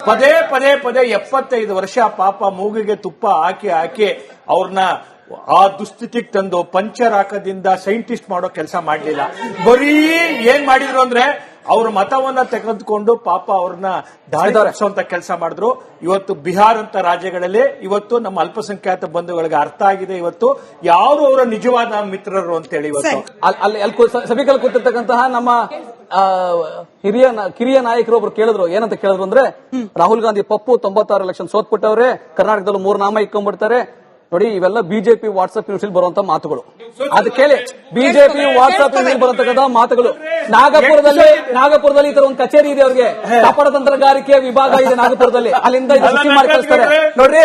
ಪದೇ 75 ವರ್ಷ ಪಾಪ ಮೂಗಿಗೆ ತುಪ್ಪ ಹಾಕಿ ಅವ್ರನ್ನ ಆ ದುಸ್ಥಿತಿಗೆ ತಂದು ಪಂಚರ್ ಹಾಕದಿಂದ ಸೈಂಟಿಸ್ಟ್ ಮಾಡೋ ಕೆಲಸ ಮಾಡಲಿಲ್ಲ. ಬರೀ ಏನ್ ಮಾಡಿದ್ರು ಅಂದ್ರೆ ಅವ್ರ ಮತವನ್ನ ತೆಗೆದುಕೊಂಡು ಪಾಪ ಅವ್ರನ್ನ ದಾಳಿಸುವಂತ ಕೆಲಸ ಮಾಡಿದ್ರು. ಇವತ್ತು ಬಿಹಾರ್ ಅಂತ ರಾಜ್ಯಗಳಲ್ಲಿ ಇವತ್ತು ನಮ್ಮ ಅಲ್ಪಸಂಖ್ಯಾತ ಬಂಧುಗಳಿಗೆ ಅರ್ಥ ಆಗಿದೆ ಇವತ್ತು ಯಾರು ಅವರ ನಿಜವಾದ ಮಿತ್ರರು ಅಂತೇಳಿ. ಇವತ್ತು ಅಲ್ಲಿ ಸಭಿಕಲ್ ಕೂತಿರ್ತಕ್ಕಂತಹ ನಮ್ಮ ಕಿರಿಯ ನಾಯಕರು ಒಬ್ರು ಕೇಳಿದ್ರು, ಏನಂತ ಕೇಳಿದ್ರು ಅಂದ್ರೆ, ರಾಹುಲ್ ಗಾಂಧಿ ಪಪ್ಪು 96 ಎಲೆಕ್ಷನ್ ಸೋತ್ಬಿಟ್ಟವ್ರೆ, ಕರ್ನಾಟಕದಲ್ಲೂ 3 ನಾಮ ಇಟ್ಕೊಂಡ್ಬಿಡ್ತಾರೆ. ನೋಡಿ, ಇವೆಲ್ಲ ಬಿಜೆಪಿ ವಾಟ್ಸ್ಆಪ್ ನ್ಯೂಸ್ ಬರುವಂತ ಮಾತುಗಳು. ಅದು ಕೇಳಿ, ಬಿಜೆಪಿ ವಾಟ್ಸ್ಆಪ್ ನ್ಯೂಸ್ ಬರುವಂತಕ್ಕಂಥ ಮಾತುಗಳು. ನಾಗಪುರದಲ್ಲಿ ಈ ತರ ಒಂದು ಕಚೇರಿ ಇದೆ, ಅವ್ರಿಗೆ ಕಪಟ ತಂತ್ರಗಾರಿಕೆ ವಿಭಾಗ ಇದೆ ನಾಗಪುರದಲ್ಲಿ. ಅಲ್ಲಿಂದ ಸೃಷ್ಟಿ ಮಾಡಿ ಕಳಿಸ್ತಾರೆ. ನೋಡ್ರಿ,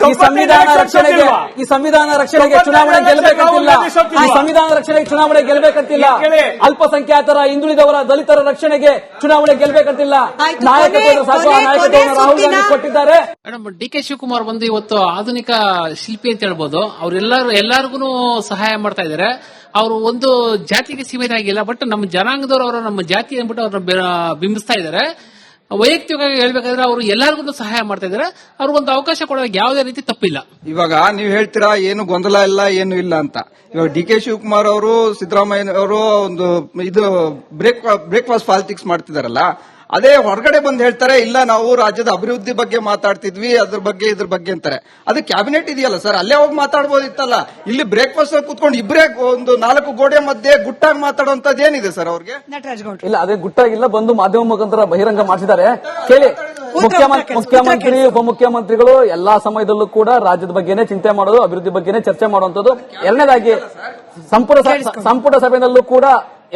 ಈ ಸಂವಿಧಾನ ರಕ್ಷಣೆಗೆ ಚುನಾವಣೆ ಗೆಲ್ಲಬೇಕಂತಿಲ್ಲ. ಈ ಸಂವಿಧಾನ ರಕ್ಷಣೆಗೆ ಚುನಾವಣೆ ಗೆಲ್ಲಬೇಕಂತಿಲ್ಲ. ಅಲ್ಪಸಂಖ್ಯಾತರ, ಹಿಂದುಳಿದವರ, ದಲಿತರ ರಕ್ಷಣೆಗೆ ಚುನಾವಣೆ ಗೆಲ್ಲಬೇಕಂತಿಲ್ಲ. ನಾಯಕತ್ವವನ್ನು ರಾಹುಲ್ ಗಾಂಧಿ ಕೊಟ್ಟಿದ್ದಾರೆ. ಮೇಡಮ್, ಡಿ.ಕೆ. ಶಿವಕುಮಾರ್ ಬಂದು ಇವತ್ತು ಆಧುನಿಕ ಶಿಲ್ಪಿ ಅಂತ ಹೇಳ್ಬೋದು. ಎಲ್ಲರಿಗೂ ಸಹಾಯ ಮಾಡ್ತಾ ಇದ್ದಾರೆ. ಅವರು ಒಂದು ಜಾತಿಗೆ ಸೀಮಿತ ಆಗಿಲ್ಲ, ಬಟ್ ನಮ್ಮ ಜನಾಂಗದವರು ಅವರು ನಮ್ಮ ಜಾತಿ ಅಂದ್ಬಿಟ್ಟು ಅವ್ರನ್ನ ಬಿಂಬಿಸ್ತಾ ಇದ್ದಾರೆ. ವೈಯಕ್ತಿಕವಾಗಿ ಹೇಳ್ಬೇಕಾದ್ರೆ ಅವರು ಎಲ್ಲರಿಗೂ ಸಹಾಯ ಮಾಡ್ತಾ ಇದ್ದಾರೆ. ಅವ್ರಿಗೊಂದು ಅವಕಾಶ ಕೊಡೋಕೆ ಯಾವುದೇ ರೀತಿ ತಪ್ಪಿಲ್ಲ. ಇವಾಗ ನೀವು ಹೇಳ್ತೀರಾ ಏನು ಗೊಂದಲ ಇಲ್ಲ, ಏನು ಇಲ್ಲ ಅಂತ. ಇವಾಗ ಡಿ.ಕೆ. ಶಿವಕುಮಾರ್ ಅವರು, ಸಿದ್ದರಾಮಯ್ಯ ಅವರು ಒಂದು ಇದು ಬ್ರೇಕ್ಫಾಸ್ಟ್ ಪಾಲಿಟಿಕ್ಸ್ ಮಾಡ್ತಿದಾರಲ್ಲ, ಅದೇ ಹೊರಗಡೆ ಬಂದು ಹೇಳ್ತಾರೆ, ಇಲ್ಲ ನಾವು ರಾಜ್ಯದ ಅಭಿವೃದ್ಧಿ ಬಗ್ಗೆ ಮಾತಾಡ್ತಿದ್ವಿ, ಇದ್ರ ಬಗ್ಗೆ ಅಂತಾರೆ. ಅದು ಕ್ಯಾಬಿನೆಟ್ ಇದೆಯಲ್ಲ ಸರ್, ಅಲ್ಲೇ ಹೋಗಿ ಮಾತಾಡ್ಬೋದಿತ್ತಲ್ಲ. ಇಲ್ಲಿ ಬ್ರೇಕ್ಫಾಸ್ಟ್ ಕುತ್ಕೊಂಡು ಇಬ್ಬರೇ ಒಂದು 4 ಗೋಡೆ ಮಧ್ಯೆ ಗುಟ್ಟಾಗಿ ಮಾತಾಡುವಂತದ್ದು ಏನಿದೆ ಸರ್ ಅವ್ರಿಗೆ? ಇಲ್ಲ, ಅದೇ ಗುಟ್ಟಾಗಿಲ್ಲ, ಬಂದು ಮಾಧ್ಯಮ ಮುಖಾಂತರ ಬಹಿರಂಗ ಮಾಡಿಸಿದ್ದಾರೆ. ಕೇಳಿ, ಮುಖ್ಯಮಂತ್ರಿ ಉಪಮುಖ್ಯಮಂತ್ರಿಗಳು ಎಲ್ಲಾ ಸಮಯದಲ್ಲೂ ಕೂಡ ರಾಜ್ಯದ ಬಗ್ಗೆನೇ ಚಿಂತೆ ಮಾಡೋದು, ಅಭಿವೃದ್ಧಿ ಬಗ್ಗೆನೇ ಚರ್ಚೆ ಮಾಡುವಂತದ್ದು. ಎರಡನೇದಾಗಿ ಸಂಪುಟ ಸಭೆಯಲ್ಲೂ ಕೂಡ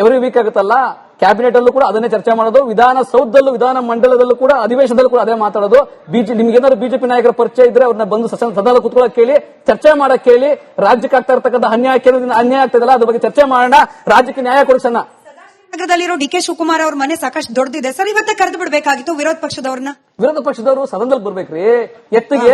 ಎವ್ರಿ ವೀಕ್ ಆಗುತ್ತಲ್ಲ, ಕ್ಯಾಬಿನೆಟ್ ಅಲ್ಲೂ ಕೂಡ ಅದನ್ನೇ ಚರ್ಚೆ ಮಾಡೋದು. ವಿಧಾನಸೌಧದಲ್ಲೂ, ವಿಧಾನ ಮಂಡಲದಲ್ಲೂ ಕೂಡ, ಅಧಿವೇಶನದಲ್ಲೂ ಕೂಡ ಅದೇ ಮಾತಾಡೋದು. ನಿಮ್ಗೇನಾದ್ರು ಬಿಜೆಪಿ ನಾಯಕರ ಪರಿಚಯ ಇದ್ರೆ ಅವ್ರನ್ನ ಬಂದು ಸದನ ಕುತ್ಕೊಳ್ಳೋಕೆ ಕೇಳಿ, ಚರ್ಚೆ ಮಾಡಕ್ ಕೇಳಿ. ರಾಜ್ಯಕ್ಕೆ ಆಗ್ತಾ ಇರ್ತಕ್ಕಂಥ ಅನ್ಯಾಯ ಆಗ್ತದಲ್ಲ, ಅದ್ರ ಬಗ್ಗೆ ಚರ್ಚೆ ಮಾಡೋಣ, ರಾಜ್ಯಕ್ಕೆ ನ್ಯಾಯ ಕೊಡಿಸೋಣ. ನಗರದಲ್ಲಿರೋ ಡಿ.ಕೆ. ಶಿವಕುಮಾರ್ ಅವ್ರ ಮನೆ ಸಾಕಷ್ಟು ದೊಡ್ಡದಿದೆ ಸರ್, ಇವತ್ತೇ ಕರೆದು ಬಿಡಬೇಕಾಗಿತ್ತು ವಿರೋಧ ಪಕ್ಷದವರು ಸದನದಲ್ಲಿ ಬರ್ಬೇಕ್ರಿ. ಎತ್ತಿಗೆ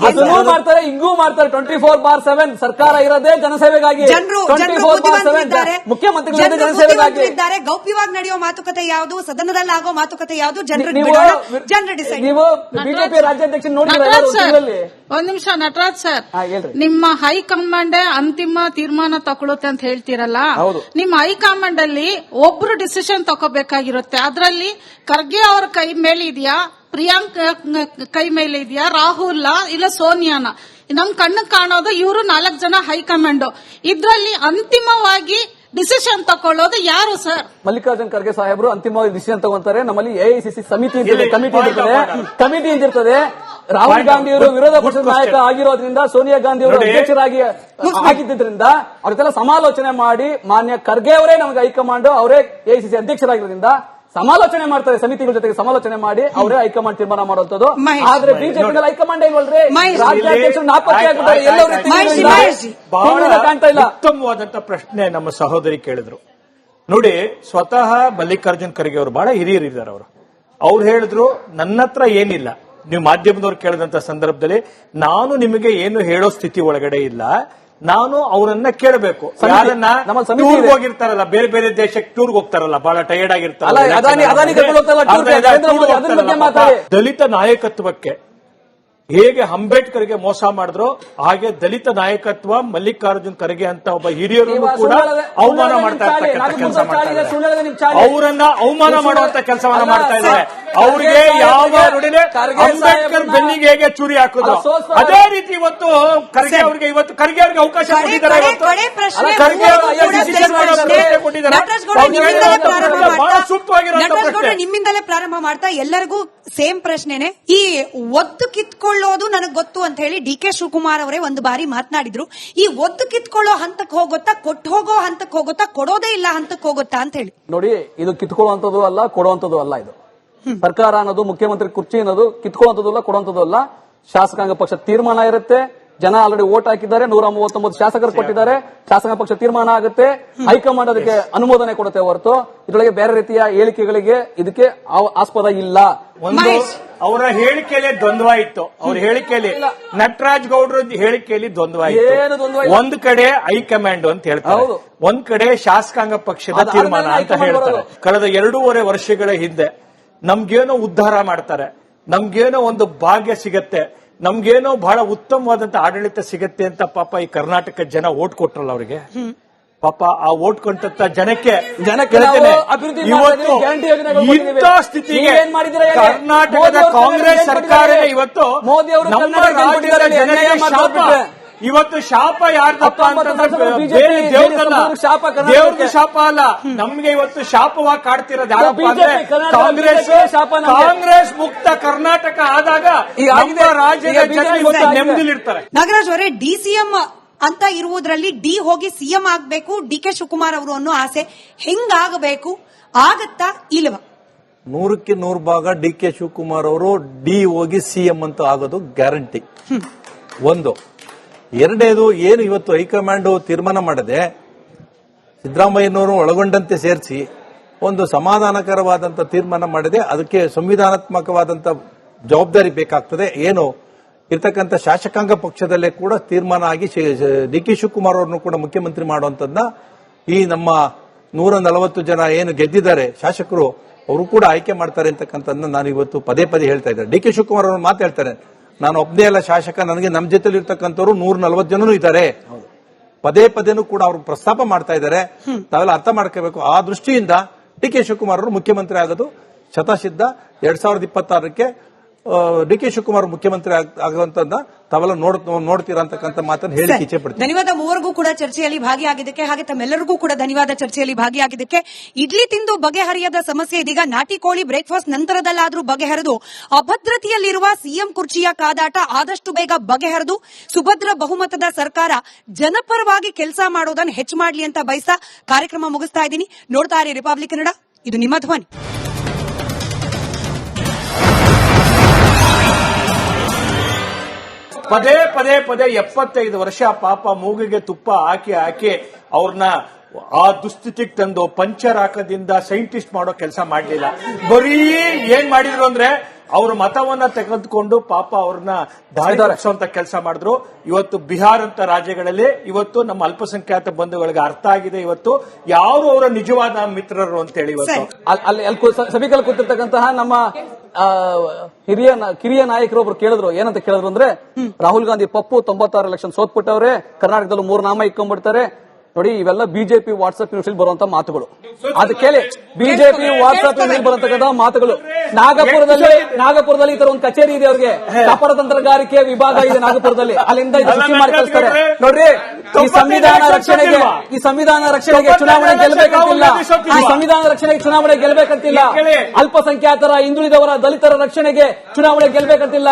ಅದನ್ನೂ ಮಾಡ್ತಾರೆ, ಹಿಂಗೂ ಮಾಡ್ತಾರೆ. 24/7 ಸರ್ಕಾರ ಇರೋದೇ ಜನಸೇವೆಗಾಗಿ, 24/7 ಮುಖ್ಯಮಂತ್ರಿಗಳು ಜನಸೇವೆಗಾಗಿ. ಗೌಪ್ಯವಾಗಿ ನಡೆಯುವ ಮಾತುಕತೆ ಯಾವುದು, ಸದನದಲ್ಲಿ ಆಗೋ ಮಾತುಕತೆ ಯಾವುದು, ಜನರು ನೀವು ಬಿಜೆಪಿ ರಾಜ್ಯಾಧ್ಯಕ್ಷ ನೋಡಿದ್ರೆ. ಒಂದ್ ನಿಮಿಷ ನಟರಾಜ್ ಸರ್, ನಿಮ್ಮ ಹೈಕಮಾಂಡ್ ಅಂತಿಮ ತೀರ್ಮಾನ ತಗೊಳುತ್ತೆ ಅಂತ ಹೇಳ್ತೀರಲ್ಲ, ನಿಮ್ಮ ಹೈಕಮಾಂಡ್ ಅಲ್ಲಿ ಒಬ್ರು ಡಿಸಿಷನ್ ತಗೋಬೇಕಾಗಿರುತ್ತೆ. ಅದರಲ್ಲಿ ಖರ್ಗೆ ಅವ್ರ ಕೈ ಮೇಲೆ ಇದೆಯಾ, ಪ್ರಿಯಾಂಕ್ ಕೈ ಮೇಲೆ ಇದೆಯಾ, ರಾಹುಲ್ ಇಲ್ಲ ಸೋನಿಯಾನ? ನಮ್ ಕಣ್ಣು ಕಾಣೋದು ಇವರು 4 ಜನ ಹೈಕಮಾಂಡ್. ಇದ್ರಲ್ಲಿ ಅಂತಿಮವಾಗಿ ಡಿಸಿಷನ್ ತಗೊಳ್ಳೋದು ಯಾರು ಸರ್? ಮಲ್ಲಿಕಾರ್ಜುನ್ ಖರ್ಗೆ ಸಾಹೇಬರು ಅಂತಿಮವಾಗಿ ಡಿಸಿಷನ್ ತಗೊಂತಾರೆ. ನಮ್ಮಲ್ಲಿ ಎಐಸಿಸಿ ಸಮಿತಿ ಕಮಿಟಿ ಇರ್ತದೆ. ರಾಹುಲ್ ಗಾಂಧಿ ಅವರು ವಿರೋಧ ಪಕ್ಷದ ನಾಯಕ ಆಗಿರೋದ್ರಿಂದ, ಸೋನಿಯಾ ಗಾಂಧಿ ಅವರು ಅಧ್ಯಕ್ಷರಾಗಿ ಆಗಿದ್ದರಿಂದ ಅವ್ರಿಗೆಲ್ಲ ಸಮಾಲೋಚನೆ ಮಾಡಿ, ಮಾನ್ಯ ಖರ್ಗೆ ಅವರೇ ನಮಗೆ ಹೈಕಮಾಂಡ್, ಅವರೇ ಎಐಸಿಸಿ ಅಧ್ಯಕ್ಷರಾಗಿರೋದ್ರಿಂದ ಸಮಾಲೋಚನೆ ಮಾಡ್ತಾರೆ. ಸಮಿತಿಗಳ ಜೊತೆಗೆ ಸಮಾಲೋಚನೆ ಮಾಡಿ ಅವರೇ ಹೈಕಮಾಂಡ್ ತೀರ್ಮಾನ ಮಾಡುವಂತದ್ದು. ಆದ್ರೆ ಬಿಜೆಪಿ ಹೈಕಮಾಂಡ್ ಇಲ್ವಲ್ರಿ, ರಾಜ್ಯಾಧ್ಯಕ್ಷರು ನಾಪತ್ತೆ ಆಗಿದ್ದಾರೆ. ಕಾಣ್ತಾ ಇಲ್ಲ. ಉತ್ತಮವಾದಂತ ಪ್ರಶ್ನೆ ನಮ್ಮ ಸಹೋದರಿ ಕೇಳಿದ್ರು. ನೋಡಿ, ಸ್ವತಃ ಮಲ್ಲಿಕಾರ್ಜುನ್ ಖರ್ಗೆ ಅವರು ಬಹಳ ಹಿರಿಯರಿದ್ದಾರೆ. ಅವ್ರು ಹೇಳಿದ್ರು, ನನ್ನ ಹತ್ರ ಏನಿಲ್ಲ. ನೀವು ಮಾಧ್ಯಮದವ್ರು ಕೇಳಿದಂತ ಸಂದರ್ಭದಲ್ಲಿ ನಾನು ನಿಮಗೆ ಏನು ಹೇಳೋ ಸ್ಥಿತಿ ಒಳಗಡೆ ಇಲ್ಲ, ನಾನು ಅವರನ್ನ ಕೇಳಬೇಕು. ಯಾರನ್ನ ಟೂರ್ಗೆ ಹೋಗಿರ್ತಾರಲ್ಲ, ಬೇರೆ ಬೇರೆ ದೇಶಕ್ಕೆ ಟೂರ್ಗೆ ಹೋಗ್ತಾರಲ್ಲ, ಬಹಳ ಟಯರ್ಡ್ ಆಗಿರ್ತಾರಲ್ಲ, ದಲಿತ ನಾಯಕತ್ವಕ್ಕೆ ಹೇಗೆ ಅಂಬೇಡ್ಕರ್ಗೆ ಮೋಸ ಮಾಡಿದ್ರು, ಹಾಗೆ ದಲಿತ ನಾಯಕತ್ವ ಮಲ್ಲಿಕಾರ್ಜುನ್ ಖರ್ಗೆ ಅಂತ ಒಬ್ಬ ಹಿರಿಯರನ್ನು ಕೂಡ ಅವಮಾನ ಮಾಡ್ತಾ ಇರ್ತಕ್ಕಂಥ ಕೆಲಸ ಮಾಡ್ತಾ ಇದ್ದಾರೆ. ಅವರನ್ನ ಅವಮಾನ ಮಾಡುವಂತ ಕೆಲಸವನ್ನ ಮಾಡ್ತಾ ಇದ್ದಾರೆ. ಅವ್ರಿಗೆ ಯಾವ ನುಡಿಲೆ ಅಂಬೇಡ್ಕರ್ ಬೆನ್ನಿಗೆ ಹೇಗೆ ಚೂರಿ ಹಾಕೋದು, ಅದೇ ರೀತಿ ಇವತ್ತು ಖರ್ಗೆ ಅವ್ರಿಗೆ ಅವಕಾಶ ಕೊಟ್ಟಿದ್ದಾರೆ. ಬಹಳ ಸೂಕ್ತವಾಗಿರೋ ನಿಮ್ಮಿಂದಲೇ ಪ್ರಾರಂಭ ಮಾಡ್ತಾ ಎಲ್ಲರಿಗೂ ಸೇಮ್ ಪ್ರಶ್ನೆನೆ. ಈ ಒತ್ತು ಕಿತ್ಕೊಳ್ಳೋದು ನನಗೆ ಗೊತ್ತು ಅಂತ ಹೇಳಿ ಡಿ.ಕೆ. ಶಿವಕುಮಾರ್ ಅವರೇ ಒಂದು ಬಾರಿ ಮಾತನಾಡಿದ್ರು. ಈ ಒತ್ತು ಕಿತ್ಕೊಳ್ಳೋ ಹಂತಕ್ಕೆ ಹೋಗುತ್ತಾ, ಕೊಟ್ಟು ಹೋಗೋ ಹಂತಕ್ಕೆ ಹೋಗುತ್ತಾ, ಕೊಡೋದೇ ಇಲ್ಲ ಹಂತಕ್ಕೆ ಹೋಗುತ್ತಾ ಅಂತ ಹೇಳಿ. ನೋಡಿ, ಇದು ಕಿತ್ಕೊಳ್ಳುವಂತದ್ದು ಅಲ್ಲ, ಕೊಡುವಂತದ್ದು ಅಲ್ಲ. ಇದು ಸರ್ಕಾರ ಅನ್ನೋದು, ಮುಖ್ಯಮಂತ್ರಿ ಕುರ್ಚಿ ಅನ್ನೋದು ಕಿತ್ಕೊಳ್ಳುವಂತದ್ದು ಅಲ್ಲ, ಕೊಡುವಂತದ್ದು ಅಲ್ಲ. ಶಾಸಕಾಂಗ ಪಕ್ಷ ತೀರ್ಮಾನ ಇರುತ್ತೆ, ಜನ ಆಲ್ರೆಡಿ ವೋಟ್ ಹಾಕಿದ್ದಾರೆ, 139 ಶಾಸಕರು ಕೊಟ್ಟಿದ್ದಾರೆ. ಶಾಸಕ ಪಕ್ಷ ತೀರ್ಮಾನ ಆಗುತ್ತೆ, ಹೈಕಮಾಂಡ್ ಅದಕ್ಕೆ ಅನುಮೋದನೆ ಕೊಡುತ್ತೆ ಹೊರತು ಇದರೊಳಗೆ ಬೇರೆ ರೀತಿಯ ಹೇಳಿಕೆಗಳಿಗೆ ಇದಕ್ಕೆ ಆಸ್ಪದ ಇಲ್ಲ. ಒಂದು ಅವರ ಹೇಳಿಕೆಯಲ್ಲಿ ದ್ವಂದ್ವ ಇತ್ತು. ಅವ್ರ ಹೇಳಿಕೆಯಲ್ಲಿ ನಟರಾಜ್ ಗೌಡ್ರ ಹೇಳಿಕೆಯಲ್ಲಿ ದ್ವಂದ್ವ ಏನು ದ್ವಂದ್ವ ಇತ್ತು. ಇಲ್ಲ? ಒಂದ್ ಕಡೆ ಹೈಕಮಾಂಡ್ ಅಂತ ಹೇಳ್ತಾರೆ, ಹೌದು. ಒಂದ್ ಕಡೆ ಶಾಸಕಾಂಗ ಪಕ್ಷದ ತೀರ್ಮಾನ ಅಂತ ಹೇಳ್ತಾರೆ. ಕಳೆದ 2.5 ವರ್ಷಗಳ ಹಿಂದೆ ನಮ್ಗೇನೋ ಉದ್ಧಾರ ಮಾಡ್ತಾರೆ, ನಮ್ಗೇನೋ ಒಂದು ಭಾಗ್ಯ ಸಿಗತ್ತೆ, ನಮ್ಗೇನೋ ಬಹಳ ಉತ್ತಮವಾದಂತ ಆಡಳಿತ ಸಿಗತ್ತೆ ಅಂತ ಪಾಪ ಈ ಕರ್ನಾಟಕ ಜನ ಓಟ್ ಕೊಟ್ರಲ್ಲ ಅವರಿಗೆ. ಪಾಪ ಆ ಓಟ್ ಕೊಟ್ಟಂತ ಜನಕ್ಕೆ ನಾವು ಅಭಿವೃದ್ಧಿ ಇವತ್ತು ಗ್ಯಾರಂಟಿ ಯೋಜನೆಗಳು ಕೊಟ್ಟಿದ್ದೀವಿ. ಇಂಥ ಸ್ಥಿತಿಗೆ ನೀವೇನ್ ಮಾಡಿದ್ದೀರಾ ಹೇಳಿ? ಕರ್ನಾಟಕದ ಮೋದಿ ಅವರು ಕಾಂಗ್ರೆಸ್ ಏನ್ ಸರ್ಕಾರ ಮಾಡಿದ್ದಾರೆ? ಇವತ್ತು ಮೋದಿ ಅವರು ನಮ್ಮ ಕರ್ನಾಟಕ ರಾಜ್ಯದ ಕೊಟ್ಟಿದ್ದಾರೆ, ಜನರಿಗೆ ಅನ್ಯಾಯ ಶಾಪ. ಮಾಡ್ಬಿಟ್ರೆ. ಇವತ್ತು ಶಾಪ ಯಾರ್ದಪ್ಪ ಅಂತಂದ್ರೆ BJP ದೇವ್ರದಲ್ಲ, ಶಾಪ ಕರ್ನಾಟಕಕ್ಕೆ. ದೇವ್ರದ್ದು ಶಾಪ ಅಲ್ಲ, ನಮ್ಗೆ ಇವತ್ತು ಶಾಪವಾಗಿ ಕಾಡ್ತಿರೋದು ಯಾರಪ್ಪ BJP ಅಂದ್ರೆ ಕರ್ನಾಟಕ ಕಾಂಗ್ರೆಸ್. BJP ಶಾಪ ನಮ್ಗೆ. ಕಾಂಗ್ರೆಸ್ ಮುಕ್ತ ಕರ್ನಾಟಕ ಆದಾಗ ಈಗ ಆಗಿದೆ. ನಮ್ಮ ರಾಜ್ಯದ ಈಗ ಜನ BJP ಇವತ್ತು ಆಗಿದೆ. ನೆಮ್ಮದಿಲಿರ್ತಾರೆ. ನಾಗರಾಜ್ ಅವರೇ, DCM ಅಂತ ಇರುವುದರಲ್ಲಿ ಡಿ ಹೋಗಿ ಸಿಎಂ ಆಗ್ಬೇಕು DK ಶಿವಕುಮಾರ್ ಅವರು ಅನ್ನೋ ಆಸೆ ಹೆಂಗಾಗಬೇಕು, ಆಗತ್ತಾ ಇಲ್ವಾ? 100ಕ್ಕೆ 100 ಭಾಗ DK ಶಿವಕುಮಾರ್ ಅವರು ಡಿ ಹೋಗಿ ಸಿಎಂ ಅಂತ ಆಗೋದು ಗ್ಯಾರಂಟಿ. ಒಂದು. ಎರಡನೇದು, ಏನು ಇವತ್ತು ಹೈಕಮಾಂಡ್ ತೀರ್ಮಾನ ಮಾಡದೆ ಸಿದ್ದರಾಮಯ್ಯನವರು ಒಳಗೊಂಡಂತೆ ಸೇರಿಸಿ ಒಂದು ಸಮಾಧಾನಕರವಾದಂತ ತೀರ್ಮಾನ ಮಾಡಿದೆ, ಅದಕ್ಕೆ ಸಂವಿಧಾನಾತ್ಮಕವಾದಂತ ಜವಾಬ್ದಾರಿ ಬೇಕಾಗ್ತದೆ. ಏನು ಇರ್ತಕ್ಕಂಥ ಶಾಸಕಾಂಗ ಪಕ್ಷದಲ್ಲೇ ಕೂಡ ತೀರ್ಮಾನ ಆಗಿ DK ಶಿವಕುಮಾರ್ ಅವರನ್ನು ಕೂಡ ಮುಖ್ಯಮಂತ್ರಿ ಮಾಡುವಂತದ್ನ ಈ ನಮ್ಮ 140 ಜನ ಏನು ಗೆದ್ದಿದ್ದಾರೆ ಶಾಸಕರು, ಅವರು ಕೂಡ ಆಯ್ಕೆ ಮಾಡ್ತಾರೆ ಅಂತಕ್ಕಂಥದ್ದನ್ನ ನಾನು ಇವತ್ತು ಪದೇ ಪದೇ ಹೇಳ್ತಾ ಇದ್ದಾರೆ. DK ಶಿವಕುಮಾರ್ ಅವರು ಮಾತು ಹೇಳ್ತಾರೆ, ನಾನು ಒಬ್ಬನೇ ಅಲ್ಲ ಶಾಸಕ, ನನಗೆ ನಮ್ಮ ಜೊತೆಲಿ ಇರ್ತಕ್ಕಂಥವ್ರು 140 ಜನನೂ ಇದ್ದಾರೆ. ಪದೇ ಪದೇನೂ ಕೂಡ ಅವರು ಪ್ರಸ್ತಾಪ ಮಾಡ್ತಾ ಇದ್ದಾರೆ. ತಾವೆಲ್ಲ ಅರ್ಥ ಮಾಡ್ಕೋಬೇಕು. ಆ ದೃಷ್ಟಿಯಿಂದ DK ಶಿವಕುಮಾರ್ ಅವರು ಮುಖ್ಯಮಂತ್ರಿ ಆಗೋದು ಶತಸಿದ್ಧ. 2026ಕ್ಕೆ DK ಶಿವಕುಮಾರ್ ಮುಖ್ಯಮಂತ್ರಿ ಆಗುವಂತದ್ದನ್ನ ತಾವೆಲ್ಲ ನೋಡ್ತೀರಾ ಅಂತಕ್ಕಂಥ ಮಾತನ್ನು ಹೇಳಿ ಇಚ್ಛೆ ಪಡ್ತೀನಿ. ಧನ್ಯವಾದ ಮೂವರಿಗೂ ಕೂಡ ಚರ್ಚೆಯಲ್ಲಿ ಭಾಗಿಯಾಗಿದ್ದಕ್ಕೆ, ಹಾಗೆ ತಮ್ಮೆಲ್ಲರಿಗೂ ಕೂಡ ಧನ್ಯವಾದ ಚರ್ಚೆಯಲ್ಲಿ ಭಾಗಿಯಾಗಿದ್ದಕ್ಕೆ. ಇಡ್ಲಿ ತಿಂದು ಬಗೆಹರಿಯದ ಸಮಸ್ಯೆ ಇದೀಗ ನಾಟಿ ಕೋಳಿ ಬ್ರೇಕ್ಫಾಸ್ಟ್ ನಂತರದಲ್ಲಾದ್ರೂ ಬಗೆಹರಿದು ಅಭದ್ರತೆಯಲ್ಲಿರುವ ಸಿಎಂ ಕುರ್ಚಿಯ ಕಾದಾಟ ಆದಷ್ಟು ಬೇಗ ಬಗೆಹರಿದು ಸುಭದ್ರ ಬಹುಮತದ ಸರ್ಕಾರ ಜನಪರವಾಗಿ ಕೆಲಸ ಮಾಡೋದನ್ನು ಹೆಚ್ಚು ಮಾಡಲಿ ಅಂತ ಬಯಸ್ತಾ ಕಾರ್ಯಕ್ರಮ ಮುಗಿಸ್ತಾ ಇದ್ದೀನಿ. ನೋಡ್ತಾ ಇರಿ ರಿಪಬ್ಲಿಕ್ ಕನ್ನಡ, ಇದು ನಿಮ್ಮ ಧ್ವನಿ. ಪದೇ 75 ವರ್ಷ ಪಾಪ ಮೂಗಿಗೆ ತುಪ್ಪ ಹಾಕಿ ಅವ್ರನ್ನ ಆ ದುಸ್ಥಿತಿಗೆ ತಂದು ಪಂಚರ್ ಹಾಕದಿಂದ ಸೈಂಟಿಸ್ಟ್ ಮಾಡೋ ಕೆಲಸ ಮಾಡಲಿಲ್ಲ. ಬರೀ ಏನ್ ಮಾಡಿದ್ರು ಅಂದ್ರೆ ಅವ್ರ ಮತವನ್ನ ತೆಗೆದುಕೊಂಡು ಪಾಪ ಅವ್ರನ್ನ ದಾರಿ ತಪ್ಪಿಸುವಂತ ಕೆಲಸ ಮಾಡಿದ್ರು. ಇವತ್ತು ಬಿಹಾರ ಅಂತ ರಾಜ್ಯಗಳಲ್ಲಿ ಇವತ್ತು ನಮ್ಮ ಅಲ್ಪಸಂಖ್ಯಾತ ಬಂಧುಗಳಿಗೆ ಅರ್ಥ ಆಗಿದೆ ಇವತ್ತು ಯಾರು ಅವರ ನಿಜವಾದ ಮಿತ್ರರು ಅಂತ ಹೇಳಿ. ಇವತ್ತು ಅಲ್ಲಿ ಸಭಿಕಲ್ ಕೂತಿರ್ತಕ್ಕಂತಹ ನಮ್ಮ ಕಿರಿಯ ನಾಯಕರು ಒಬ್ರು ಕೇಳಿದ್ರು, ಏನಂತ ಕೇಳಿದ್ರು ಅಂದ್ರೆ, ರಾಹುಲ್ ಗಾಂಧಿ ಪಪ್ಪು 96 ಎಲೆಕ್ಷನ್ ಸೋತ್ಬಿಟ್ಟವ್ರೆ, ಕರ್ನಾಟಕದಲ್ಲಿ 3 ನಾಮ ಇಟ್ಕೊಂಡ್ಬಿಡ್ತಾರೆ. ನೋಡಿ, ಇವೆಲ್ಲ ಬಿಜೆಪಿ ವಾಟ್ಸ್ಆಪ್ ನ್ಯೂಸ್ ಬರುವಂತ ಮಾತುಗಳು. ಅದು ಕೇಳಿ, ಬಿಜೆಪಿ ವಾಟ್ಸ್ಆಪ್ ನ್ಯೂಸ್ ಬರುವಂತಕ್ಕಂಥ ಮಾತುಗಳು. ನಾಗಪುರದಲ್ಲಿ ಈ ತರ ಒಂದು ಕಚೇರಿ ಇದೆ, ಅವ್ರಿಗೆ ವ್ಯಾಪಾರ ತಂತ್ರಗಾರಿಕೆ ವಿಭಾಗ ಇದೆ ನಾಗಪುರದಲ್ಲಿ, ಅಲ್ಲಿಂದ ಸೃಷ್ಟಿ ಮಾಡಿ ಕಳಿಸ್ತಾರೆ. ನೋಡ್ರಿ, ಈ ಸಂವಿಧಾನ ರಕ್ಷಣೆಗೆ ಚುನಾವಣೆ ಗೆಲ್ಲಬೇಕಂತಿಲ್ಲ. ಈ ಸಂವಿಧಾನ ರಕ್ಷಣೆಗೆ ಚುನಾವಣೆ ಗೆಲ್ಲಬೇಕಂತಿಲ್ಲ. ಅಲ್ಪಸಂಖ್ಯಾತರ, ಹಿಂದುಳಿದವರ, ದಲಿತರ ರಕ್ಷಣೆಗೆ ಚುನಾವಣೆ ಗೆಲ್ಲಬೇಕಂತಿಲ್ಲ.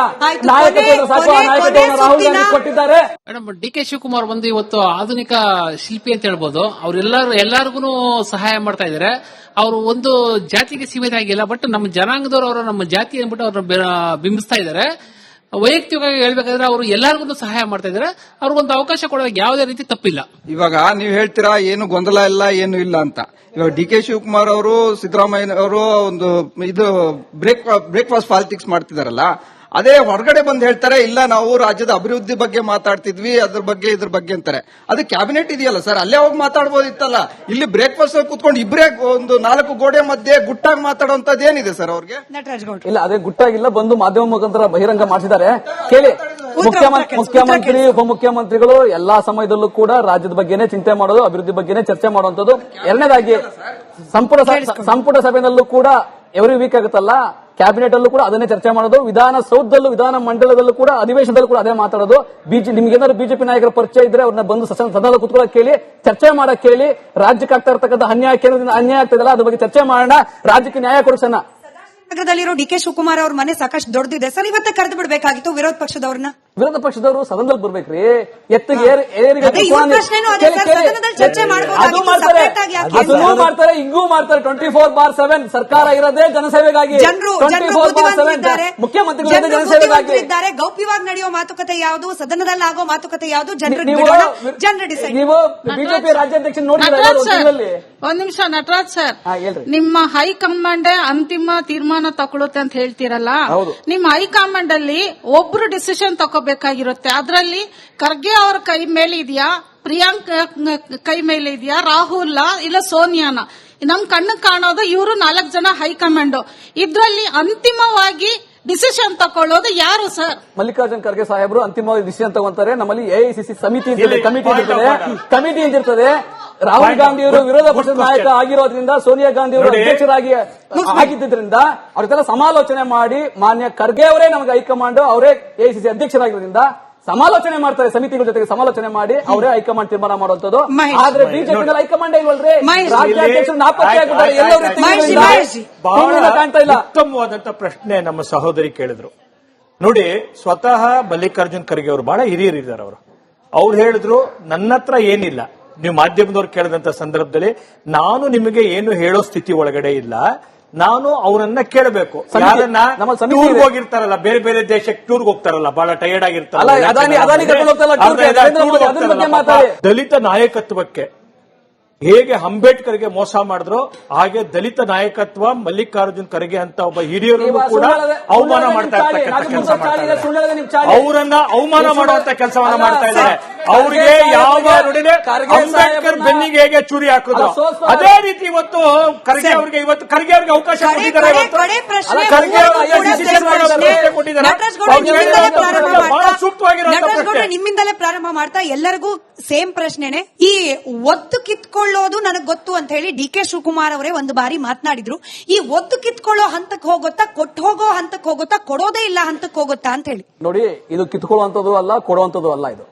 ನಾಯಕತ್ವವನ್ನು ರಾಹುಲ್ ಗಾಂಧಿ ಕೊಟ್ಟಿದ್ದಾರೆ. ಮೇಡಮ್, DK ಶಿವಕುಮಾರ್ ಬಂದು ಇವತ್ತು ಆಧುನಿಕ ಶಿಲ್ಪಿ ಅಂತ ಹೇಳ್ಬೋದು. ಎಲ್ಲರಿಗೂ ಸಹಾಯ ಮಾಡ್ತಾ ಇದ್ದಾರೆ. ಅವರು ಒಂದು ಜಾತಿಗೆ ಸೀಮಿತ ಆಗಿಲ್ಲ, ಬಟ್ ನಮ್ಮ ಜನಾಂಗದವರು ಅವರು ನಮ್ಮ ಜಾತಿ ಅಂದ್ಬಿಟ್ಟು ಅವ್ರನ್ನ ಬಿಂಬಿಸ್ತಾ ಇದ್ದಾರೆ. ವೈಯಕ್ತಿಕವಾಗಿ ಹೇಳ್ಬೇಕಾದ್ರೆ ಅವರು ಎಲ್ಲರಿಗೂ ಸಹಾಯ ಮಾಡ್ತಾ ಇದ್ದಾರೆ. ಅವ್ರಿಗೊಂದು ಅವಕಾಶ ಕೊಡೋಕೆ ಯಾವುದೇ ರೀತಿ ತಪ್ಪಿಲ್ಲ. ಇವಾಗ ನೀವು ಹೇಳ್ತೀರಾ ಏನು ಗೊಂದಲ ಇಲ್ಲ, ಏನು ಇಲ್ಲ ಅಂತ. ಇವಾಗ DK ಶಿವಕುಮಾರ್ ಅವರು, ಸಿದ್ದರಾಮಯ್ಯ ಅವರು ಒಂದು ಇದು ಬ್ರೇಕ್ಫಾಸ್ಟ್ ಪಾಲಿಟಿಕ್ಸ್ ಮಾಡ್ತಿದಾರಲ್ಲ, ಅದೇ ಹೊರಗಡೆ ಬಂದು ಹೇಳ್ತಾರೆ, ಇಲ್ಲ ನಾವು ರಾಜ್ಯದ ಅಭಿವೃದ್ಧಿ ಬಗ್ಗೆ ಮಾತಾಡ್ತಿದ್ವಿ, ಅದ್ರ ಬಗ್ಗೆ ಇದ್ರ ಬಗ್ಗೆ ಅಂತಾರೆ. ಅದು ಕ್ಯಾಬಿನೆಟ್ ಇದೆಯಲ್ಲ ಸರ್, ಅಲ್ಲೇ ಹೋಗಿ ಮಾತಾಡ್ಬೋದಿತ್ತಲ್ಲ. ಇಲ್ಲಿ ಬ್ರೇಕ್ಫಾಸ್ಟ್ ಕೂತ್ಕೊಂಡು ಇಬ್ಬರೇ ಒಂದು 4 ಗೋಡೆ ಮಧ್ಯೆ ಗುಟ್ಟಾಗಿ ಮಾತಾಡುವಂತದ್ದು ಏನಿದೆ ಸರ್ ಅವ್ರಿಗೆ? ನಟರಾಜ್ ಗೌಡ್ರು ಇಲ್ಲ, ಅದೇ ಗುಟ್ಟಾಗಿಲ್ಲ, ಬಂದು ಮಾಧ್ಯಮ ಮುಖಾಂತರ ಬಹಿರಂಗ ಮಾಡಿಸಿದ್ದಾರೆ. ಕೇಳಿ, ಮುಖ್ಯಮಂತ್ರಿ ಉಪಮುಖ್ಯಮಂತ್ರಿಗಳು ಎಲ್ಲಾ ಸಮಯದಲ್ಲೂ ಕೂಡ ರಾಜ್ಯದ ಬಗ್ಗೆನೇ ಚಿಂತೆ ಮಾಡೋದು, ಅಭಿವೃದ್ಧಿ ಬಗ್ಗೆನೇ ಚರ್ಚೆ ಮಾಡುವಂತದ್ದು. ಎರಡನೇದಾಗಿ ಸಂಪುಟ ಸಭೆಯಲ್ಲೂ ಕೂಡ ಎವ್ರಿ ವೀಕ್ ಆಗುತ್ತಲ್ಲ, ಕ್ಯಾಬಿನೆಟ್ ಅಲ್ಲೂ ಕೂಡ ಅದನ್ನೇ ಚರ್ಚೆ ಮಾಡೋದು. ವಿಧಾನಸೌಧದಲ್ಲೂ, ವಿಧಾನ ಮಂಡಲದಲ್ಲೂ ಕೂಡ, ಅಧಿವೇಶನದಲ್ಲೂ ಕೂಡ ಅದೇ ಮಾತಾಡೋದು. ನಿಮ್ಗೇನಾದ್ರು ಬಿಜೆಪಿ ನಾಯಕರ ಪರಿಚಯ ಇದ್ರೆ ಅವ್ರನ್ನ ಬಂದು ಸದನದಲ್ಲಿ ಕೂತ್ಕೊಳ್ಳೋಕೆ ಕೇಳಿ, ಚರ್ಚೆ ಮಾಡಕ್ ಕೇಳಿ. ರಾಜ್ಯಕ್ಕೆ ಆಗ್ತಾ ಇರ್ತಕ್ಕಂಥ ಅನ್ಯಾಯ, ಕೇಂದ್ರದಿಂದ ಅನ್ಯಾಯ ಆಗ್ತದಲ್ಲ, ಅದ್ರ ಬಗ್ಗೆ ಚರ್ಚೆ ಮಾಡೋಣ, ರಾಜ್ಯಕ್ಕೆ ನ್ಯಾಯ ಕೊಡಿಸೋಣ. ನಗರದಲ್ಲಿರೋ DK ಶಿವಕುಮಾರ್ ಅವ್ರ ಮನೆ ಸಾಕಷ್ಟು ದೊಡ್ಡದಿದೆ ಸರ್, ಇವತ್ತೇ ಕರೆದು ಬಿಡಬೇಕಾಗಿತ್ತು ವಿರೋಧ ಪಕ್ಷದವ್ರನ್ನ. ವಿರೋಧ ಪಕ್ಷದವರು ಸದನದಲ್ಲಿ ಬರ್ಬೇಕ್ರಿ. ಎತ್ತಿಗೆ ಏರಿಗೆ ಅದೇ ಇವ್ರ ಪ್ರಶ್ನೆನೂ ಅದೇ ಸರ್, ಸದನದಲ್ಲಿ ಚರ್ಚೆ ಮಾಡ್ಬೋದಾಗಿತ್ತು, ಅದು ಮಾಡ್ತಾರೆ, separate ಆಗಿ ಯಾಕೆ ಅದನ್ನೂ ಮಾಡ್ತಾರೆ, ಹಿಂಗೂ ಮಾಡ್ತಾರೆ. 24/7 ಸರ್ಕಾರ ಇರೋದೇ ಜನಸೇವೆಗಾಗಿ. ಜನರು 24/7 ಮುಖ್ಯಮಂತ್ರಿಗಳು ಜನಸೇವೆಗಾಗಿ ಇದ್ದಾರೆ. ಗೌಪ್ಯವಾಗಿ ನಡೆಯುವ ಮಾತುಕತೆ ಯಾವುದು, ಸದನದಲ್ಲಿ ಆಗೋ ಮಾತುಕತೆ ಯಾವುದು, ಜನರು ಡಿಸೈಡ್. ನೀವು ಬಿಜೆಪಿ ರಾಜ್ಯಾಧ್ಯಕ್ಷ ನೋಡಿದ್ರೆ ಒಂದ್ ನಿಮಿಷ ನಟರಾಜ್ ಸರ್, ಹೇಳ್ರಿ. ನಿಮ್ಮ ಹೈಕಮಾಂಡ್ ಅಂತಿಮ ತೀರ್ಮಾನ ತಗೊಳುತ್ತೆ ಅಂತ ಹೇಳ್ತೀರಲ್ಲ, ನಿಮ್ಮ ಹೈಕಮಾಂಡ್ ಅಲ್ಲಿ ಒಬ್ರು ಡಿಸಿಷನ್ ತಗೋಬೇಕಾಗಿರುತ್ತೆ. ಅದರಲ್ಲಿ ಖರ್ಗೆ ಅವರ ಕೈ ಮೇಲೆ ಇದೆಯಾ, ಪ್ರಿಯಾಂಕ್ ಕೈ ಮೇಲೆ ಇದೆಯಾ, ರಾಹುಲ್ ಇಲ್ಲ ಸೋನಿಯಾನ? ನಮ್ ಕಣ್ಣು ಕಾಣೋದು ಇವರು 4 ಜನ ಹೈಕಮಾಂಡ್. ಇದ್ರಲ್ಲಿ ಅಂತಿಮವಾಗಿ ಡಿಸಿಷನ್ ತಗೊಳ್ಳೋದು ಯಾರು ಸರ್? ಮಲ್ಲಿಕಾರ್ಜುನ್ ಖರ್ಗೆ ಸಾಹೇಬರು ಅಂತಿಮವಾಗಿ ಡಿಸಿಷನ್ ತಗೊಂತಾರೆ. ನಮ್ಮಲ್ಲಿ ಎಐಸಿಸಿ ಸಮಿತಿ ಕಮಿಟಿ ಇರ್ತದೆ. ರಾಹುಲ್ ಗಾಂಧಿ ಅವರು ವಿರೋಧ ಪಕ್ಷದ ನಾಯಕ ಆಗಿರೋದ್ರಿಂದ, ಸೋನಿಯಾ ಗಾಂಧಿ ಅವರು ಅಧ್ಯಕ್ಷರಾಗಿ ಆಗಿದ್ದರಿಂದ ಅವ್ರ ಸಮಾಲೋಚನೆ ಮಾಡಿ ಮಾನ್ಯ ಖರ್ಗೆ ಅವರೇ ನಮಗೆ ಹೈಕಮಾಂಡ್, ಅವರೇ ಎಐಸಿಸಿ ಅಧ್ಯಕ್ಷರಾಗಿರೋದ್ರಿಂದ ಸಮಾಲೋಚನೆ ಮಾಡ್ತಾರೆ. ಸಮಿತಿಗಳ ಜೊತೆಗೆ ಸಮಾಲೋಚನೆ ಮಾಡಿ ಅವರೇ ಹೈಕಮಾಂಡ್ ತೀರ್ಮಾನ ಮಾಡುವಂತದ್ದು. ಆದ್ರೆ ಬಿಜೆಪಿ ಹೈಕಮಾಂಡ್ ಇಲ್ವಲ್ರಿ, ರಾಜ್ಯಾಧ್ಯಕ್ಷರು ನಾಪತ್ತೆ ಆಗಿದ್ದಾರೆ. ಕಾಣ್ತಾ ಇಲ್ಲ. ಉತ್ತಮವಾದಂತ ಪ್ರಶ್ನೆ ನಮ್ಮ ಸಹೋದರಿ ಕೇಳಿದ್ರು. ನೋಡಿ, ಸ್ವತಃ ಮಲ್ಲಿಕಾರ್ಜುನ್ ಖರ್ಗೆ ಅವರು ಬಹಳ ಹಿರಿಯರಿದ್ದಾರೆ. ಅವ್ರು ಹೇಳಿದ್ರು, ನನ್ನ ಹತ್ರ ಏನಿಲ್ಲ. ನೀವು ಮಾಧ್ಯಮದವ್ರು ಕೇಳಿದಂತ ಸಂದರ್ಭದಲ್ಲಿ ನಾನು ನಿಮಗೆ ಏನು ಹೇಳೋ ಸ್ಥಿತಿ ಒಳಗಡೆ ಇಲ್ಲ, ನಾನು ಅವರನ್ನ ಕೇಳಬೇಕು. ಟೂರ್ಗೆ ಹೋಗಿರ್ತಾರಲ್ಲ, ಬೇರೆ ಬೇರೆ ದೇಶಕ್ಕೆ ಟೂರ್ಗೆ ಹೋಗ್ತಾರಲ್ಲ, ಬಹಳ ಟಯರ್ಡ್ ಆಗಿರ್ತಾರಲ್ಲ, ದಲಿತ ನಾಯಕತ್ವಕ್ಕೆ ಹೇಗೆ ಅಂಬೇಡ್ಕರ್ಗೆ ಮೋಸ ಮಾಡಿದ್ರು ಹಾಗೆ ದಲಿತ ನಾಯಕತ್ವ ಮಲ್ಲಿಕಾರ್ಜುನ್ ಖರ್ಗೆ ಅಂತ ಒಬ್ಬ ಹಿರಿಯರು ಕೂಡ ಅವಮಾನ ಮಾಡ್ತಾ ಇರ್ತಕ್ಕಂಥ ಕೆಲಸ ಮಾಡ್ತಾ ಇದ್ದಾರೆ. ಅವರನ್ನ ಅವಮಾನ ಮಾಡುವಂತ ಕೆಲಸವನ್ನ ಮಾಡ್ತಾ ಇದ್ದಾರೆ. ಅವ್ರಿಗೆ ಯಾವ ಅಂಬೇಡ್ಕರ್ ಬೆನ್ನಿಗೆ ಹೇಗೆ ಚೂರಿ ಹಾಕಿದ್ರು ಅದೇ ರೀತಿ ಇವತ್ತು ಖರ್ಗೆ ಅವ್ರಿಗೆ ಅವಕಾಶ ಕೊಟ್ಟಿದ್ದಾರೆ. ಬಹಳ ಸೂಕ್ತವಾಗಿರೋ ನಿಮ್ಮಿಂದಲೇ ಪ್ರಾರಂಭ ಮಾಡ್ತಾ ಎಲ್ಲರಿಗೂ ಸೇಮ್ ಪ್ರಶ್ನೆನೆ. ಈ ಒತ್ತು ಕಿತ್ಕೊಳ್ಳೋದು ನನಗೆ ಗೊತ್ತು ಅಂತ ಹೇಳಿ ಡಿ.ಕೆ. ಶಿವಕುಮಾರ್ ಅವರೇ ಒಂದು ಬಾರಿ ಮಾತನಾಡಿದ್ರು. ಈ ಒತ್ತು ಕಿತ್ಕೊಳ್ಳೋ ಹಂತಕ್ಕೆ ಹೋಗುತ್ತಾ, ಕೊಟ್ಟು ಹೋಗೋ ಹಂತಕ್ಕೆ ಹೋಗುತ್ತಾ, ಕೊಡೋದೇ ಇಲ್ಲ ಹಂತಕ್ಕೆ ಹೋಗುತ್ತಾ ಅಂತ ಹೇಳಿ. ನೋಡಿ, ಇದು ಕಿತ್ಕೊಳ್ಳುವಂತದ್ದು ಅಲ್ಲ, ಕೊಡುವಂತದ್ದು ಅಲ್ಲ. ಇದು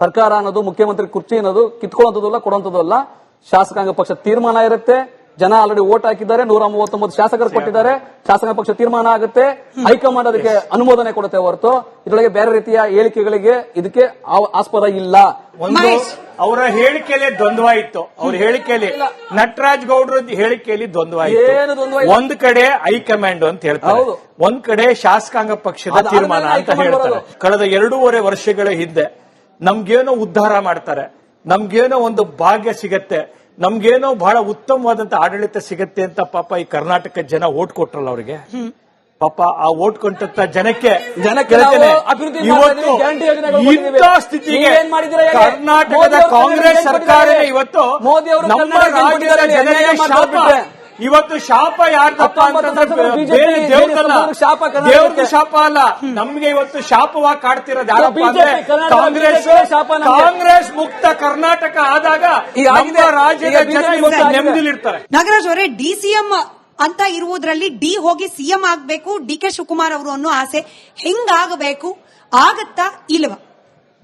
ಸರ್ಕಾರ ಅನ್ನೋದು, ಮುಖ್ಯಮಂತ್ರಿ ಕುರ್ಚಿ ಅನ್ನೋದು ಕಿತ್ಕೊಳ್ಳುವಂತದ್ದು ಅಲ್ಲ, ಕೊಡುವಂತದ್ದು ಅಲ್ಲ. ಶಾಸಕಾಂಗ ಪಕ್ಷ ತೀರ್ಮಾನ ಇರುತ್ತೆ. ಜನ ಆಲ್ರೆಡಿ ವೋಟ್ ಹಾಕಿದ್ದಾರೆ. 139 ಶಾಸಕರು ಕೊಟ್ಟಿದ್ದಾರೆ. ಶಾಸಕಾಂಗ ಪಕ್ಷ ತೀರ್ಮಾನ ಆಗುತ್ತೆ. ಹೈಕಮಾಂಡ್ ಅದಕ್ಕೆ ಅನುಮೋದನೆ ಕೊಡುತ್ತೆ ಹೊರತು ಇದರೊಳಗೆ ಬೇರೆ ರೀತಿಯ ಹೇಳಿಕೆಗಳಿಗೆ ಇದಕ್ಕೆ ಆಸ್ಪದ ಇಲ್ಲ. ಅವರ ಹೇಳಿಕೆಯಲ್ಲಿ ದ್ವಂದ್ವ ಇತ್ತು. ಅವ್ರ ಹೇಳಿಕೆಯಲ್ಲಿ ನಟರಾಜ್ ಗೌಡ್ರ ಹೇಳಿಕೆಯಲ್ಲಿ ದ್ವಂದ್ವ ಇತ್ತು. ಒಂದ್ ಕಡೆ ಹೈಕಮಾಂಡ್ ಅಂತ ಹೇಳ್ತಾರೆ, ಒಂದ್ ಕಡೆ ಶಾಸಕಾಂಗ ಪಕ್ಷದ ತೀರ್ಮಾನ ಅಂತ ಹೇಳ್ತಾರೆ. ಕಳೆದ 2.5 ವರ್ಷಗಳ ಹಿಂದೆ ನಮ್ಗೇನೋ ಉದ್ಧಾರ ಮಾಡ್ತಾರೆ, ನಮ್ಗೇನೋ ಒಂದು ಭಾಗ್ಯ ಸಿಗತ್ತೆ, ನಮ್ಗೇನೋ ಬಹಳ ಉತ್ತಮವಾದಂತ ಆಡಳಿತ ಸಿಗತ್ತೆ ಅಂತ ಪಾಪ ಈ ಕರ್ನಾಟಕ ಜನ ಓಟ್ ಕೊಟ್ರಲ್ಲ ಅವ್ರಿಗೆ. ಪಾಪ ಆ ಓಟ್ ಕೊಟ್ಟಂತ ಜನಕ್ಕೆ ಇವತ್ತು ಇಂಥ ಸ್ಥಿತಿಗೆ ಕರ್ನಾಟಕದ ಕಾಂಗ್ರೆಸ್ ಸರ್ಕಾರ ಇವತ್ತು ನಮ್ಮ ರಾಜ್ಯದ ಜನರಿಗೆ ಇವತ್ತು ಶಾಪ ಯಾರ್ದಪ್ಪ ಅಂತಂದ್ರೆ ದೇವ್ರದ್ದು ಶಾಪ ಅಲ್ಲ, ನಮ್ಗೆ ಇವತ್ತು ಶಾಪವಾಗಿ ಕಾಡ್ತಿರೋದು ಯಾರಪ್ಪ ಅಂದ್ರೆ ಕಾಂಗ್ರೆಸ್ ಮುಕ್ತ ಕರ್ನಾಟಕ ಆದಾಗ ನಮ್ಮ ರಾಜ್ಯದ ಜನ ಇವತ್ತು ನೆಮ್ಮದಿಲಿರ್ತಾರೆ. ನಾಗರಾಜ್ ಅವರೇ, ಡಿಸಿಎಂ ಅಂತ ಇರುವುದರಲ್ಲಿ ಡಿ ಹೋಗಿ ಸಿಎಂ ಆಗ್ಬೇಕು ಡಿ.ಕೆ. ಶಿವಕುಮಾರ್ ಅವರು ಅನ್ನೋ ಆಸೆ ಹೆಂಗಾಗಬೇಕು, ಆಗತ್ತಾ ಇಲ್ವಾ?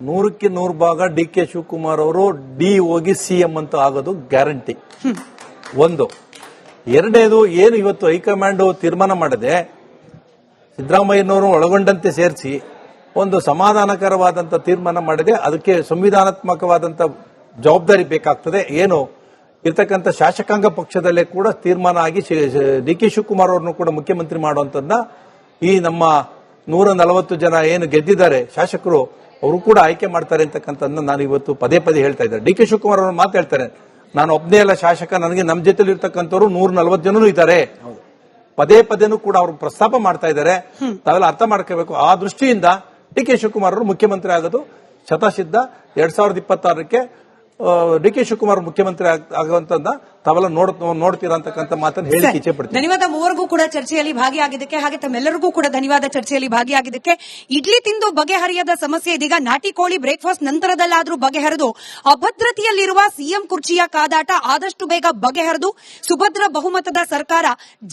100ಕ್ಕೆ 100 ಭಾಗ ಡಿ.ಕೆ. ಶಿವಕುಮಾರ್ ಅವರು ಡಿ ಹೋಗಿ ಸಿಎಂ ಅಂತ ಆಗೋದು ಗ್ಯಾರಂಟಿ. ಒಂದು. ಎರಡನೇದು, ಏನು ಇವತ್ತು ಹೈಕಮಾಂಡ್ ತೀರ್ಮಾನ ಮಾಡದೆ ಸಿದ್ದರಾಮಯ್ಯನವರು ಒಳಗೊಂಡಂತೆ ಸೇರಿಸಿ ಒಂದು ಸಮಾಧಾನಕರವಾದಂತ ತೀರ್ಮಾನ ಮಾಡಿದೆ, ಅದಕ್ಕೆ ಸಂವಿಧಾನಾತ್ಮಕವಾದಂತ ಜವಾಬ್ದಾರಿ ಬೇಕಾಗ್ತದೆ. ಏನು ಇರ್ತಕ್ಕಂಥ ಶಾಸಕಾಂಗ ಪಕ್ಷದಲ್ಲೇ ಕೂಡ ತೀರ್ಮಾನ ಆಗಿ ಡಿ.ಕೆ. ಶಿವಕುಮಾರ್ ಅವರನ್ನು ಕೂಡ ಮುಖ್ಯಮಂತ್ರಿ ಮಾಡುವಂತದ್ದನ್ನ ಈ ನಮ್ಮ 140 ಜನ ಏನು ಗೆದ್ದಿದ್ದಾರೆ ಶಾಸಕರು, ಅವರು ಕೂಡ ಆಯ್ಕೆ ಮಾಡ್ತಾರೆ ಅಂತಕ್ಕಂಥದ್ದನ್ನ ನಾನು ಇವತ್ತು ಪದೇ ಪದೇ ಹೇಳ್ತಾ ಇದ್ದಾರೆ. ಡಿ.ಕೆ. ಶಿವಕುಮಾರ್ ಅವರು ಮಾತು ಹೇಳ್ತಾರೆ, ನಾನು ಒಬ್ಬನೇ ಅಲ್ಲ ಶಾಸಕ, ನನಗೆ ನಮ್ಮ ಜೊತೆಲಿ ಇರ್ತಕ್ಕಂಥವ್ರು 140 ಜನನೂ ಇದ್ದಾರೆ. ಪದೇ ಪದೇನೂ ಕೂಡ ಅವರು ಪ್ರಸ್ತಾಪ ಮಾಡ್ತಾ ಇದ್ದಾರೆ. ತಾವೆಲ್ಲ ಅರ್ಥ ಮಾಡ್ಕೋಬೇಕು. ಆ ದೃಷ್ಟಿಯಿಂದ ಡಿ.ಕೆ. ಶಿವಕುಮಾರ್ ಅವರು ಮುಖ್ಯಮಂತ್ರಿ ಆಗೋದು ಶತಸಿದ್ಧ. 2026ಕ್ಕೆ ಡಿ.ಕೆ. ಶಿವಕುಮಾರ್ ಮುಖ್ಯಮಂತ್ರಿ ಆಗುವಂತನ್ನ ತಾವೆಲ್ಲ ನೋಡ್ತೀರಾ ಅಂತಕ್ಕಂಥ ಮಾತನ್ನು ಹೇಳಿ ಇಚ್ಛೆ ಪಡ್ತೀನಿ. ಧನ್ಯವಾದ ಮೂವರಿಗೂ ಕೂಡ ಚರ್ಚೆಯಲ್ಲಿ ಭಾಗಿಯಾಗಿದ್ದಕ್ಕೆ, ಹಾಗೆ ತಮ್ಮೆಲ್ಲರಿಗೂ ಕೂಡ ಧನ್ಯವಾದ ಚರ್ಚೆಯಲ್ಲಿ ಭಾಗಿಯಾಗಿದ್ದಕ್ಕೆ. ಇಡ್ಲಿ ತಿಂದು ಬಗೆಹರಿಯದ ಸಮಸ್ಯೆ ಇದೀಗ ನಾಟಿ ಕೋಳಿ ಬ್ರೇಕ್ಫಾಸ್ಟ್ ನಂತರದಲ್ಲಾದ್ರೂ ಬಗೆಹರಿದು ಅಭದ್ರತೆಯಲ್ಲಿರುವ ಸಿಎಂ ಕುರ್ಚಿಯ ಕಾದಾಟ ಆದಷ್ಟು ಬೇಗ ಬಗೆಹರಿದು ಸುಭದ್ರ ಬಹುಮತದ ಸರ್ಕಾರ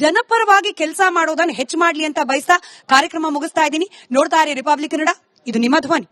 ಜನಪರವಾಗಿ ಕೆಲಸ ಮಾಡೋದನ್ನು ಹೆಚ್ಚು ಮಾಡಲಿ ಅಂತ ಬಯಸ್ತಾ ಕಾರ್ಯಕ್ರಮ ಮುಗಿಸ್ತಾ ಇದ್ದೀನಿ. ನೋಡ್ತಾ ಇರಿ ರಿಪಬ್ಲಿಕ್ ಕನ್ನಡ, ಇದು ನಿಮ್ಮ ಧ್ವನಿ.